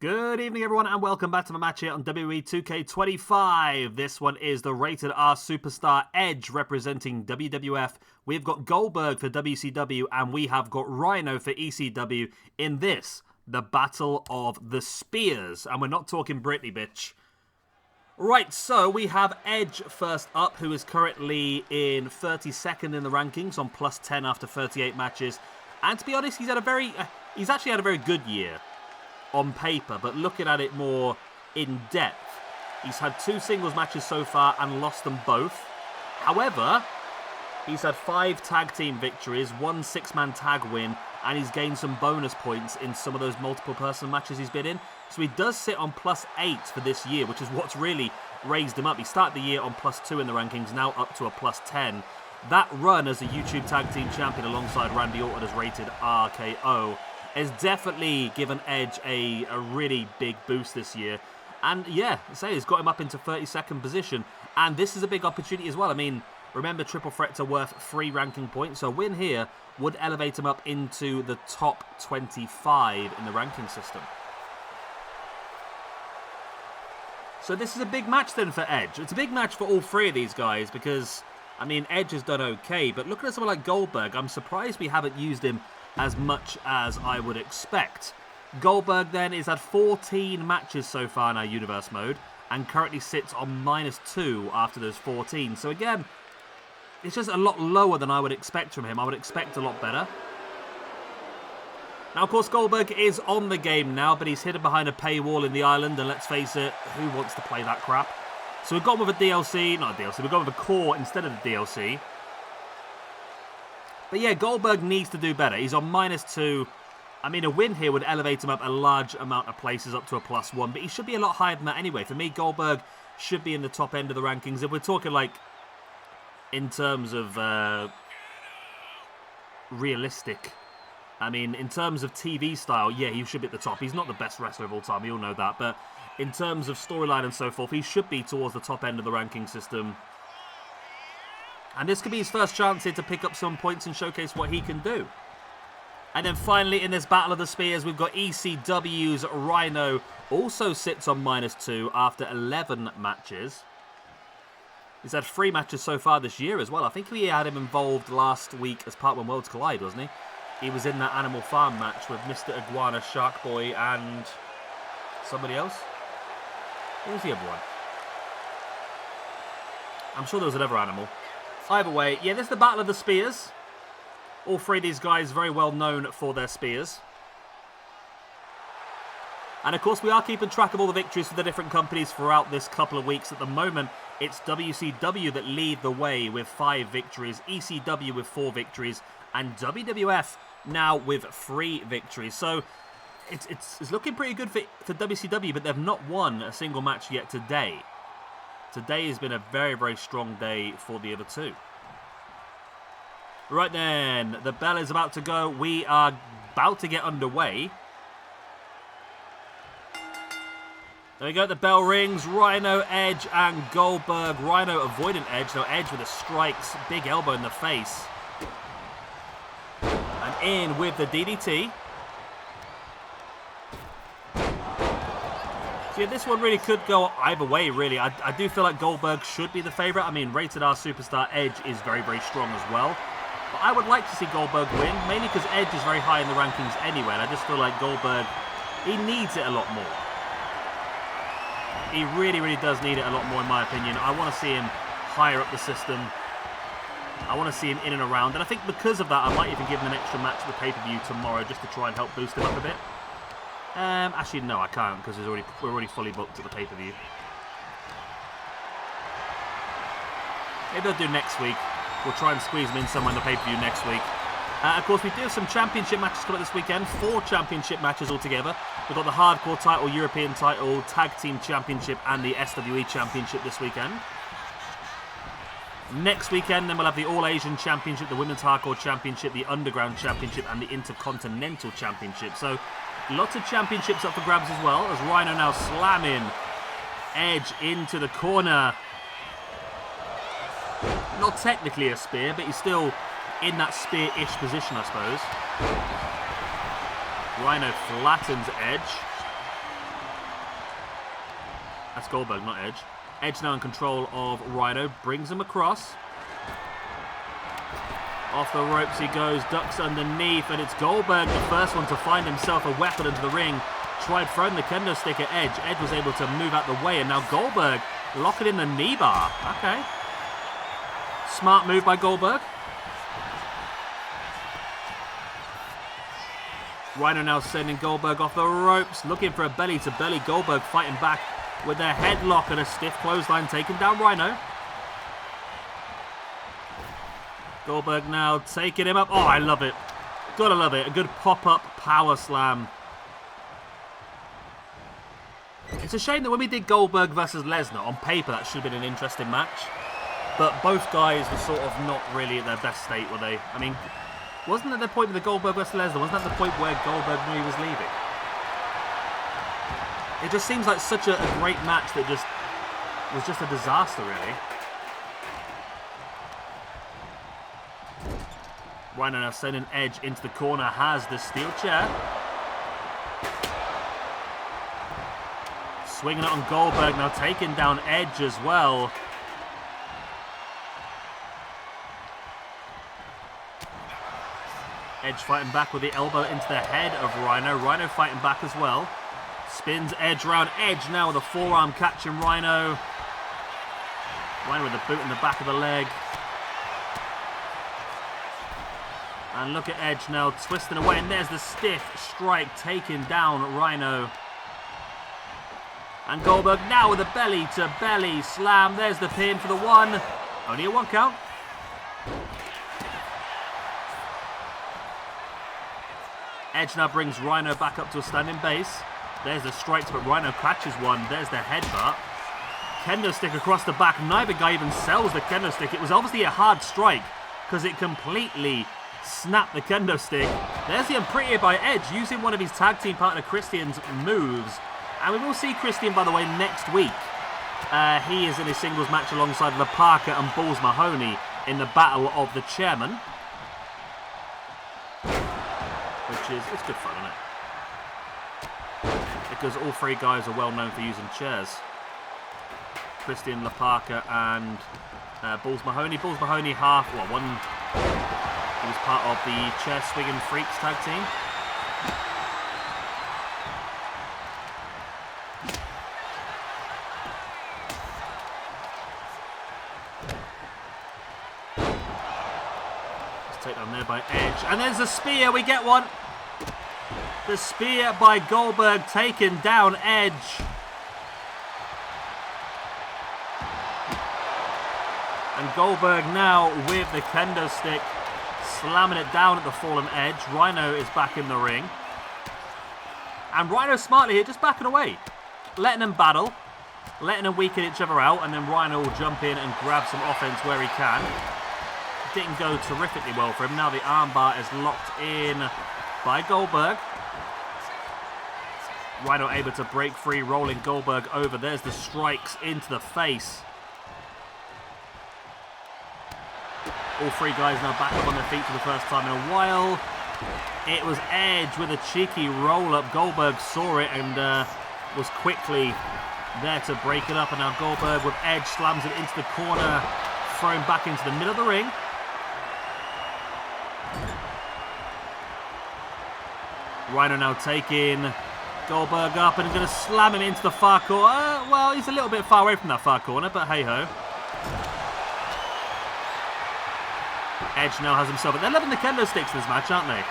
Good evening, everyone, and welcome back to my match here on WWE 2K25. This one is the Rated R Superstar Edge representing WWF. We've got Goldberg for WCW, and we have got Rhino for ECW in this, the Battle of the Spears. And we're not talking Britney, bitch. Right, so we have Edge first up, who is currently in 32nd in the rankings on plus 10 after 38 matches. And to be honest, he's actually had a very good year on paper, but looking at it more in depth, he's had 2 singles matches so far and lost them both. However, he's had 5 tag team victories, 1 6-man tag win, and he's gained some bonus points in some of those multiple person matches he's been in. So he does sit on plus 8 for this year, which is what's really raised him up. He started the year on plus 2 in the rankings, now up to a plus 10. That run as a YouTube tag team champion alongside Randy Orton as Rated RKO has definitely given Edge a really big boost this year. And yeah, it's got him up into 32nd position. And this is a big opportunity as well. I mean, remember, triple threats are worth 3 ranking points. So a win here would elevate him up into the top 25 in the ranking system. So this is a big match then for Edge. It's a big match for all 3 of these guys because, I mean, Edge has done okay. But looking at someone like Goldberg, I'm surprised we haven't used him as much as I would expect. Goldberg then has had 14 matches so far in our universe mode and currently sits on -2 after those 14. So again, it's just a lot lower than I would expect from him. I would expect a lot better. Now, of course, Goldberg is on the game now, but he's hidden behind a paywall in the island, and let's face it, who wants to play that crap? So we've gone with a DLC, not a DLC, we've gone with a core instead of the DLC. But yeah, Goldberg needs to do better. He's on -2. I mean, a win here would elevate him up a large amount of places, up to a +1. But he should be a lot higher than that anyway. For me, Goldberg should be in the top end of the rankings. If we're talking, like, in terms of realistic, I mean, in terms of TV style, yeah, he should be at the top. He's not the best wrestler of all time. We all know that. But in terms of storyline and so forth, he should be towards the top end of the ranking system. And this could be his first chance here to pick up some points and showcase what he can do. And then finally, in this Battle of the Spears, we've got ECW's Rhino. Also sits on -2 after 11 matches. He's had 3 matches so far this year as well. I think we had him involved last week as part when Worlds Collide, wasn't he? He was in that Animal Farm match with Mr. Iguana, Shark Boy, and somebody else. Who was the other one? I'm sure there was another animal. Either way, yeah, this is the Battle of the Spears. All 3 of these guys very well known for their spears. And of course, we are keeping track of all the victories for the different companies throughout this couple of weeks. At the moment, it's WCW that lead the way with 5 victories, ECW with 4 victories, and WWF now with 3 victories. So it's looking pretty good for WCW, but they've not won a single match yet today. Today has been a very, very strong day for the other 2. Right then, the bell is about to go. We are about to get underway. There we go, the bell rings. Rhino, Edge, and Goldberg. Rhino avoiding Edge. Now Edge with the strikes, big elbow in the face. And in with the DDT. Yeah, this one really could go either way, really. I do feel like Goldberg should be the favourite. I mean, Rated R Superstar Edge is very, very strong as well. But I would like to see Goldberg win, mainly because Edge is very high in the rankings anyway, and I just feel like Goldberg, he needs it a lot more. He really, really does need it a lot more, in my opinion. I want to see him higher up the system. I want to see him in and around, and I think because of that, I might even give him an extra match at the pay-per-view tomorrow just to try and help boost him up a bit. Actually, no, I can't, because we're already fully booked at the pay-per-view. Maybe I'll do next week. We'll try and squeeze him in somewhere in the pay-per-view next week. Of course, we do have some championship matches coming up this weekend. 4 championship matches altogether. We've got the Hardcore title, European title, Tag Team Championship, and the SWE Championship this weekend. Next weekend, then we'll have the All-Asian Championship, the Women's Hardcore Championship, the Underground Championship, and the Intercontinental Championship. So, lots of championships up for grabs as well, as Rhino now slamming Edge into the corner. Not technically a spear, but he's still in that spear-ish position, I suppose. Rhino flattens Edge. That's Goldberg, not Edge. Edge now in control of Rhino. Brings him across. Off the ropes he goes. Ducks underneath. And it's Goldberg, the first one to find himself a weapon into the ring. Tried throwing the kendo stick at Edge. Edge was able to move out the way. And now Goldberg locking in the knee bar. Okay. Smart move by Goldberg. Rhino now sending Goldberg off the ropes. Looking for a belly-to-belly. Goldberg fighting back with a headlock and a stiff clothesline, taking down Rhino. Goldberg now taking him up. Oh, I love it. Gotta love it. A good pop-up power slam. It's a shame that when we did Goldberg versus Lesnar, on paper that should have been an interesting match. But both guys were sort of not really at their best state, were they? I mean, wasn't that the point with the Goldberg versus Lesnar? Wasn't that the point where Goldberg knew he was leaving? It just seems like such a great match that just was just a disaster, really. Rhino now sending Edge into the corner, has the steel chair. Swinging it on Goldberg, now taking down Edge as well. Edge fighting back with the elbow into the head of Rhino. Rhino fighting back as well. Spins Edge round. Edge now with a forearm catching Rhino. Rhino with a boot in the back of the leg. And look at Edge now twisting away. And there's the stiff strike taking down Rhino. And Goldberg now with a belly-to-belly slam. There's the pin for the one. Only a 1 count. Edge now brings Rhino back up to a standing base. There's the strikes, but Rhino catches one. There's the headbutt. Kendo stick across the back. Neither guy even sells the kendo stick. It was obviously a hard strike because it completely snapped the kendo stick. There's the unprettier by Edge using one of his tag team partner Christian's moves. And we will see Christian, by the way, next week. He is in a singles match alongside La Parker and Balls Mahoney in the Battle of the Chairman. Which is, it's good fun, isn't it? Because all three guys are well known for using chairs. Christian, La Parker and Balls Mahoney. Balls Mahoney he was part of the Chair Swinging Freaks tag team. Let's take down there by Edge. And there's a spear, we get one. The spear by Goldberg taking down Edge. And Goldberg now with the kendo stick, slamming it down at the fallen Edge. Rhino is back in the ring. And Rhino smartly here, just backing away. Letting them battle, letting them weaken each other out, and then Rhino will jump in and grab some offense where he can. Didn't go terrifically well for him. Now the armbar is locked in by Goldberg. Rhino able to break free, rolling Goldberg over. There's the strikes into the face. All three guys now back up on their feet for the first time in a while. It was Edge with a cheeky roll-up. Goldberg saw it and was quickly there to break it up. And now Goldberg with Edge slams it into the corner, thrown back into the middle of the ring. Rhino now taking Goldberg up and going to slam him into the far corner. Well, he's a little bit far away from that far corner, but hey-ho. Edge now has himself, but they're loving the kendo sticks this match, aren't they?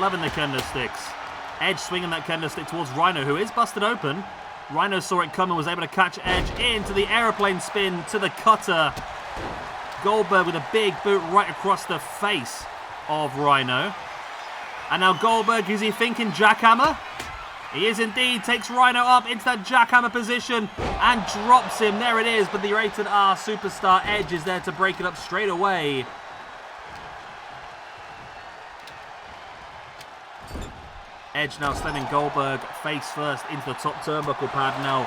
Loving the kendo sticks. Edge swinging that kendo stick towards Rhino, who is busted open. Rhino saw it come and was able to catch Edge into the aeroplane spin to the cutter. Goldberg with a big boot right across the face of Rhino. And now Goldberg, is he thinking jackhammer? He is indeed, takes Rhino up into that jackhammer position and drops him. There it is, but the rated R superstar Edge is there to break it up straight away. Edge now sending Goldberg face first into the top turnbuckle pad, now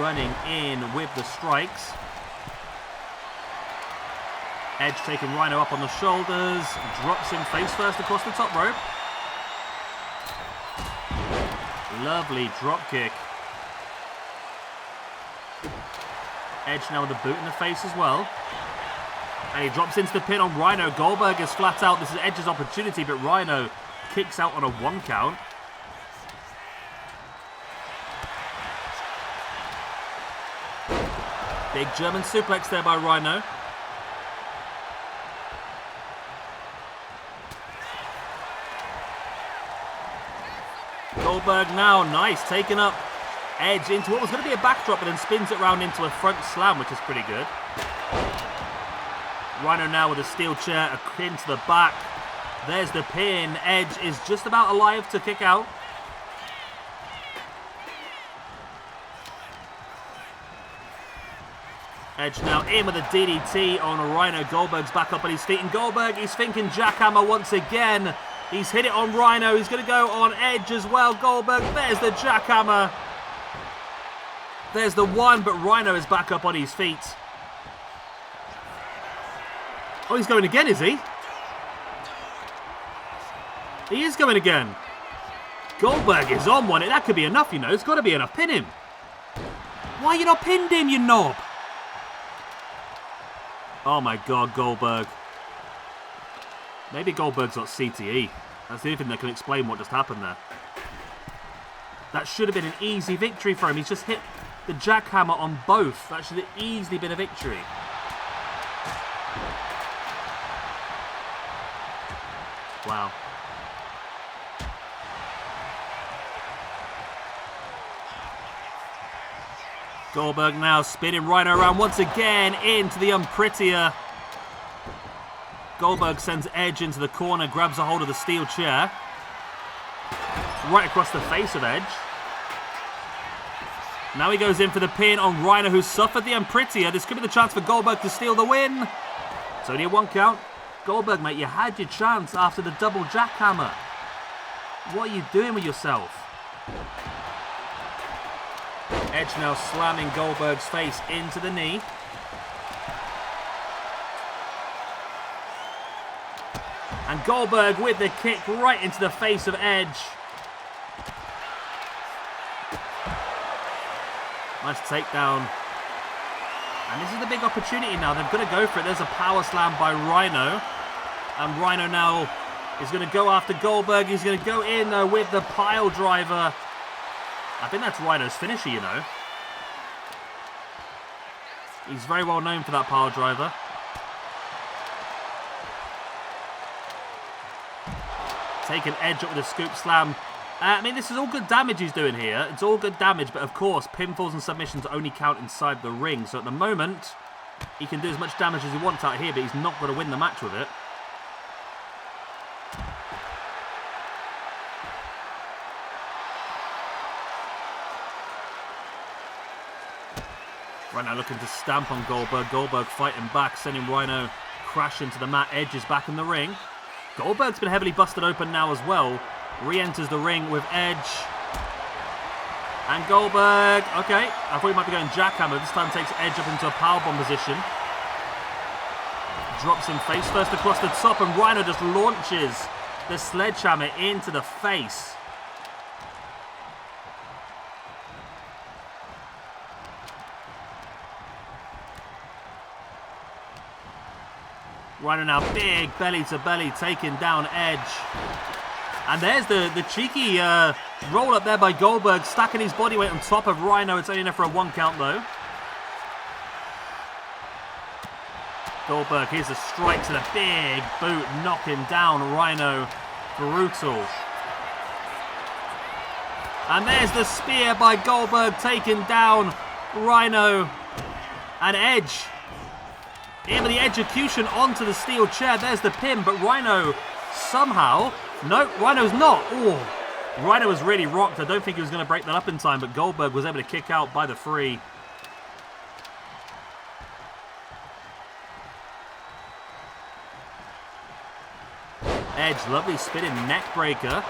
running in with the strikes. Edge taking Rhino up on the shoulders, drops him face first across the top rope. Lovely drop kick. Edge now with a boot in the face as well. And he drops into the pin on Rhino. Goldberg is flat out. This is Edge's opportunity, but Rhino kicks out on a 1 count. Big German suplex there by Rhino. Goldberg now, nice, taking up Edge into what was going to be a backdrop, but then spins it round into a front slam, which is pretty good. Rhino now with a steel chair akin to the back. There's the pin. Edge is just about alive to kick out. Edge now in with a DDT on Rhino. Goldberg's back up on his feet, and Goldberg is thinking jackhammer once again. He's hit it on Rhino. He's going to go on Edge as well. Goldberg, there's the jackhammer. There's the 1, but Rhino is back up on his feet. Oh, he's going again, is he? He is going again. Goldberg is on one. That could be enough, you know. It's got to be enough. Pin him. Why you not pinned him, you knob? Oh my God, Goldberg. Maybe Goldberg's got CTE. That's the only thing that can explain what just happened there. That should have been an easy victory for him. He's just hit the jackhammer on both. That should have easily been a victory. Wow. Goldberg now spinning Rhino around once again into the unprettier. Goldberg sends Edge into the corner, grabs a hold of the steel chair. Right across the face of Edge. Now he goes in for the pin on Rhino, who suffered the unprettier. This could be the chance for Goldberg to steal the win. It's only a 1 count. Goldberg, mate, you had your chance after the double jackhammer. What are you doing with yourself? Edge now slamming Goldberg's face into the knee. And Goldberg with the kick right into the face of Edge. Nice takedown. And this is the big opportunity now. They've got to go for it. There's a power slam by Rhino. And Rhino now is going to go after Goldberg. He's going to go in with the pile driver. I think that's Rhino's finisher, you know. He's very well known for that pile driver. Taking Edge up with a scoop slam. I mean, this is all good damage he's doing here. It's all good damage, but of course, pinfalls and submissions only count inside the ring. So at the moment, he can do as much damage as he wants out here, but he's not going to win the match with it. Rhino looking to stamp on Goldberg. Goldberg fighting back, sending Rhino crashing to the mat. Edge is back in the ring. Goldberg's been heavily busted open now as well. Re-enters the ring with Edge. And Goldberg, okay, I thought he might be going jackhammer. This time takes Edge up into a powerbomb position. Drops him face first across the top, and Rhino just launches the sledgehammer into the face. Rhino now big belly to belly, taking down Edge. And there's the cheeky roll up there by Goldberg, stacking his body weight on top of Rhino. It's only enough for a 1 count though. Goldberg, here's a strike to the big boot, knocking down Rhino. Brutal. And there's the spear by Goldberg, taking down Rhino. And Edge in with the execution onto the steel chair. There's the pin, but Rhino somehow... No, Rhino's not. Oh, Rhino was really rocked. I don't think he was going to break that up in time, but Goldberg was able to kick out by the 3. Edge, lovely spinning neck breaker.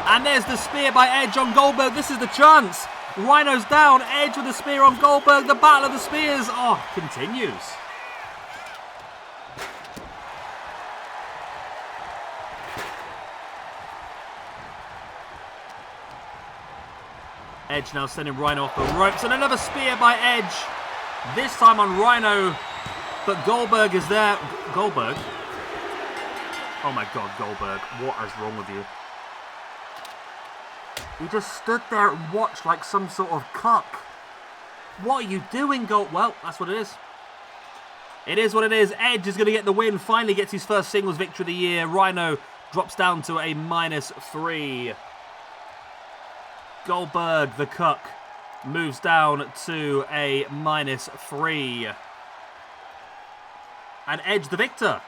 And there's the spear by Edge on Goldberg. This is the chance. Rhino's down. Edge with the spear on Goldberg. The battle of the spears. Oh, continues. Edge now sending Rhino off the ropes, and another spear by Edge. This time on Rhino, but Goldberg is there. Goldberg? Oh my God, Goldberg, what is wrong with you? He just stood there and watched like some sort of cuck. What are you doing, Well, that's what it is. It is what it is. Edge is going to get the win. Finally gets his first singles victory of the year. Rhino drops down to a -3. Goldberg, the cuck, moves down to a -3. And Edge, the victor,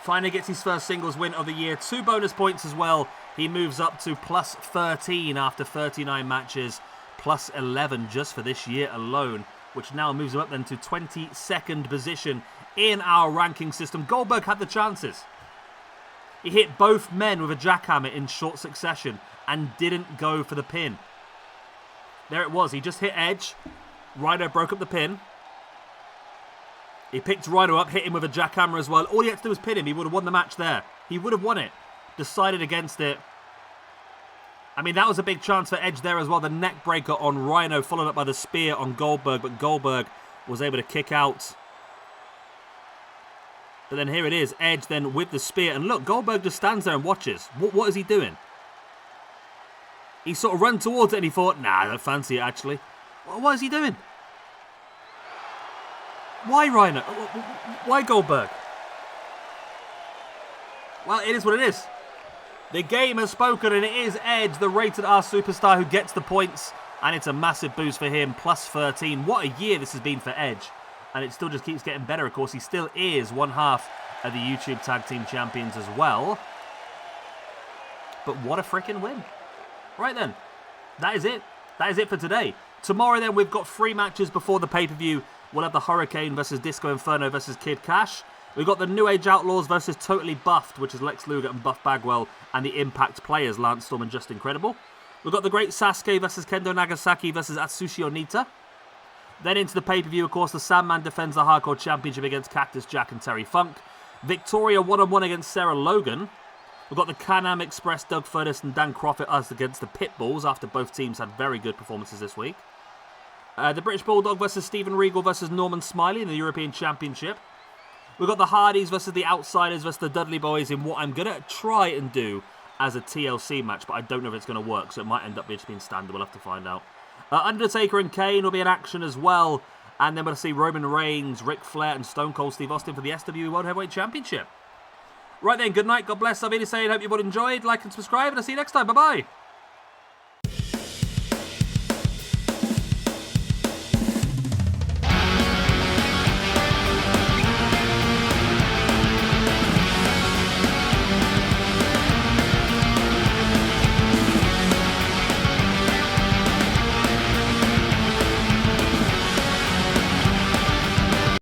finally gets his first singles win of the year. 2 bonus points as well. He moves up to +13 after 39 matches. +11 just for this year alone, which now moves him up then to 22nd position in our ranking system. Goldberg had the chances. He hit both men with a jackhammer in short succession and didn't go for the pin. There it was. He just hit Edge. Rhino broke up the pin. He picked Rhino up, hit him with a jackhammer as well. All he had to do was pin him. He would have won the match there. He would have won it. Decided against it. I mean, that was a big chance for Edge there as well. The neck breaker on Rhino, followed up by the spear on Goldberg, but Goldberg was able to kick out. But then here it is, Edge then with the spear. And look, Goldberg just stands there and watches. What is he doing? He sort of ran towards it and he thought, nah, I don't fancy it actually. What is he doing? Why Rhino? Why Goldberg? Well, it is what it is. The game has spoken, and it is Edge, the rated R superstar, who gets the points. And it's a massive boost for him, +13. What a year this has been for Edge. And it still just keeps getting better, of course. He still is one half of the YouTube Tag Team Champions as well. But what a freaking win. Right then, that is it. That is it for today. Tomorrow then, we've got 3 matches before the pay-per-view. We'll have the Hurricane versus Disco Inferno versus Kid Cash. We've got the New Age Outlaws versus Totally Buffed, which is Lex Luger and Buff Bagwell, and the Impact players, Lance Storm and Just Incredible. We've got the Great Sasuke versus Kendo Nagasaki versus Atsushi Onita. Then into the pay-per-view, of course, the Sandman defends the Hardcore Championship against Cactus Jack and Terry Funk. Victoria 1-on-1 against Sarah Logan. We've got the Can-Am Express, Doug Furtis and Dan Crockett us against the Pitbulls after both teams had very good performances this week. The British Bulldog versus Steven Regal versus Norman Smiley in the European Championship. We've got the Hardys versus the Outsiders versus the Dudley Boys in what I'm going to try and do as a TLC match, but I don't know if it's going to work, so it might end up just being standard. We'll have to find out. Undertaker and Kane will be in action as well, and then we'll see Roman Reigns, Ric Flair and Stone Cold Steve Austin for the SWE World Heavyweight Championship. Right then, good night, God bless. I've been saying, hope you've all enjoyed. Like and subscribe, and I'll see you next time. Bye-bye.